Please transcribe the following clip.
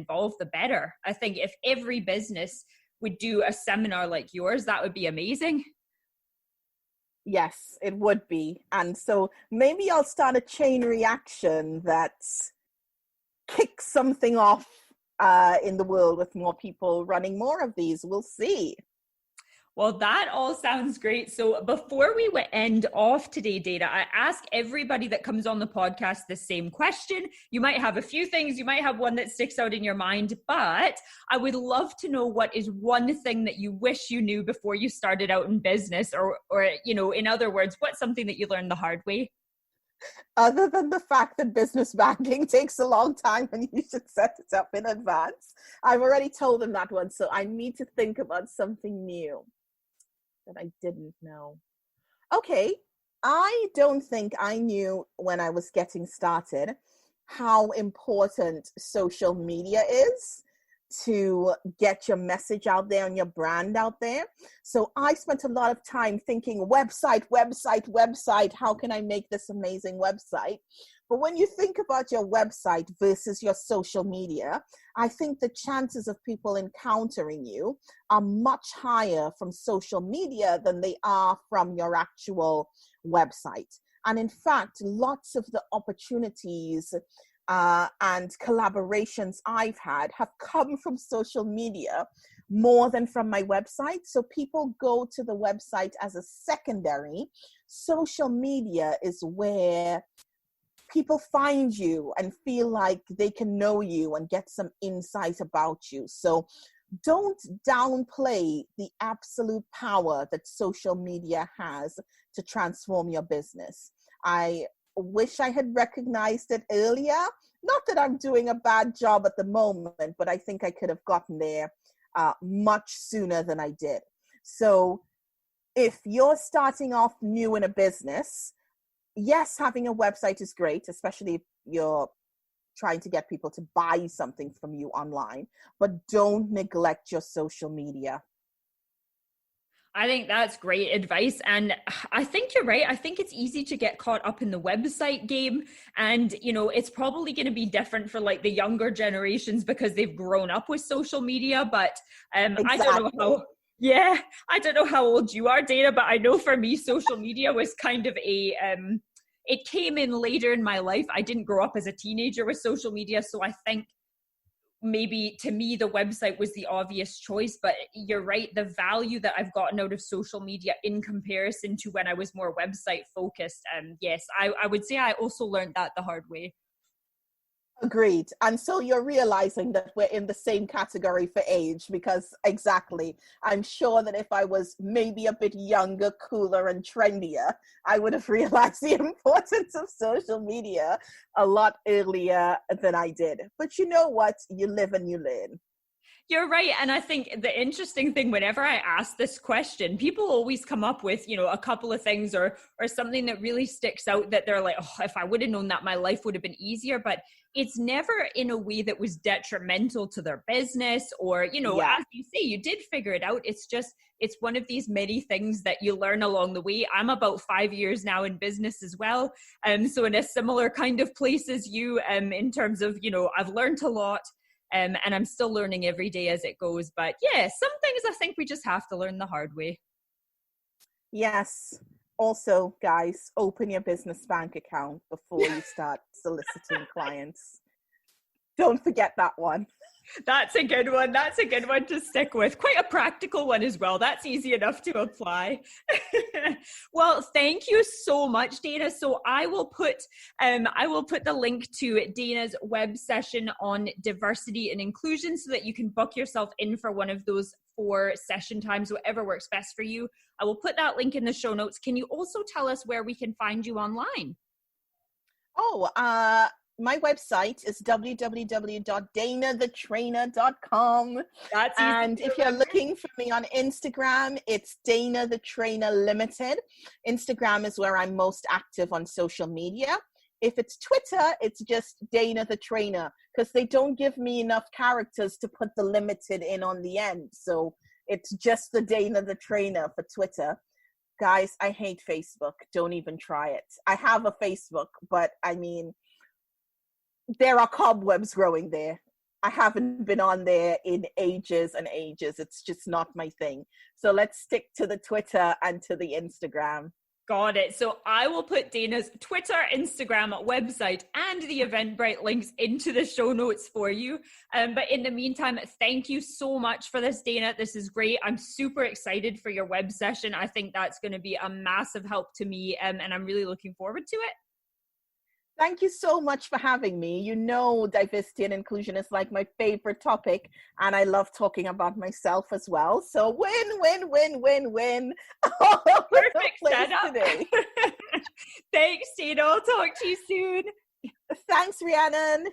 involved, the better. I think if every business would do a seminar like yours, that would be amazing. Yes, it would be. And so maybe I'll start a chain reaction that kicks something off in the world with more people running more of these. We'll see. Well, that all sounds great. So before we end off today, Dana, I ask everybody that comes on the podcast the same question. You might have a few things, you might have one that sticks out in your mind, but I would love to know what is one thing that you wish you knew before you started out in business, or you know, in other words, what's something that you learned the hard way? Other than the fact that business banking takes a long time and you should set it up in advance. I've already told them that one, so I need to think about something new that I didn't know. Okay, I don't think I knew when I was getting started how important social media is to get your message out there and your brand out there. So I spent a lot of time thinking website, how can I make this amazing website? But when you think about your website versus your social media, I think the chances of people encountering you are much higher from social media than they are from your actual website. And in fact, lots of the opportunities and collaborations I've had have come from social media more than from my website. So people go to the website as a secondary. Social media is where people find you and feel like they can know you and get some insight about you. So don't downplay the absolute power that social media has to transform your business. I wish I had recognized it earlier. Not that I'm doing a bad job at the moment, but I think I could have gotten there much sooner than I did. So if you're starting off new in a business, yes, having a website is great, especially if you're trying to get people to buy something from you online, but don't neglect your social media. I think that's great advice. And I think you're right. I think it's easy to get caught up in the website game. And, you know, it's probably going to be different for like the younger generations because they've grown up with social media. But Exactly. I don't know how old you are, Dana, but I know for me, social media was kind of it came in later in my life. I didn't grow up as a teenager with social media. So I think maybe to me, the website was the obvious choice, but you're right. The value that I've gotten out of social media in comparison to when I was more website focused. Yes, I would say I also learned that the hard way. Agreed. And so you're realizing that we're in the same category for age, because exactly, I'm sure that if I was maybe a bit younger, cooler, and trendier, I would have realized the importance of social media a lot earlier than I did. But you know what? You live and you learn. You're right. And I think the interesting thing, whenever I ask this question, people always come up with, you know, a couple of things or something that really sticks out that they're like, oh, if I would have known that, my life would have been easier. But it's never in a way that was detrimental to their business or, you know, as you say, you did figure it out. It's just, it's one of these many things that you learn along the way. I'm about 5 years now in business as well. So in a similar kind of place as you, in terms of, you know, I've learned a lot. And I'm still learning every day as it goes. But yeah, some things I think we just have to learn the hard way. Yes. Also, guys, open your business bank account before you start soliciting clients. Don't forget that one. That's a good one. That's a good one to stick with. Quite a practical one as well. That's easy enough to apply. Well, thank you so much, Dana. So I will put the link to Dana's web session on diversity and inclusion so that you can book yourself in for one of those 4 session times, whatever works best for you. I will put that link in the show notes. Can you also tell us where we can find you online? My website is www.danathetrainer.com. That's easy. And if you're looking for me on Instagram, it's Dana the Trainer Limited. Instagram is where I'm most active on social media. If it's Twitter, it's just Dana the Trainer, because they don't give me enough characters to put the limited in on the end. So it's just the Dana the Trainer for Twitter. Guys, I hate Facebook. Don't even try it. I have a Facebook, but I mean, there are cobwebs growing there. I haven't been on there in ages and ages. It's just not my thing. So let's stick to the Twitter and to the Instagram. Got it. So I will put Dana's Twitter, Instagram, website, and the Eventbrite links into the show notes for you. But in the meantime, thank you so much for this, Dana. This is great. I'm super excited for your web session. I think that's going to be a massive help to me, and I'm really looking forward to it. Thank you so much for having me. You know, diversity and inclusion is like my favorite topic, and I love talking about myself as well. So win, win, win, win, win. Perfect setup. Thanks, Dana. I'll talk to you soon. Thanks, Rhiannon.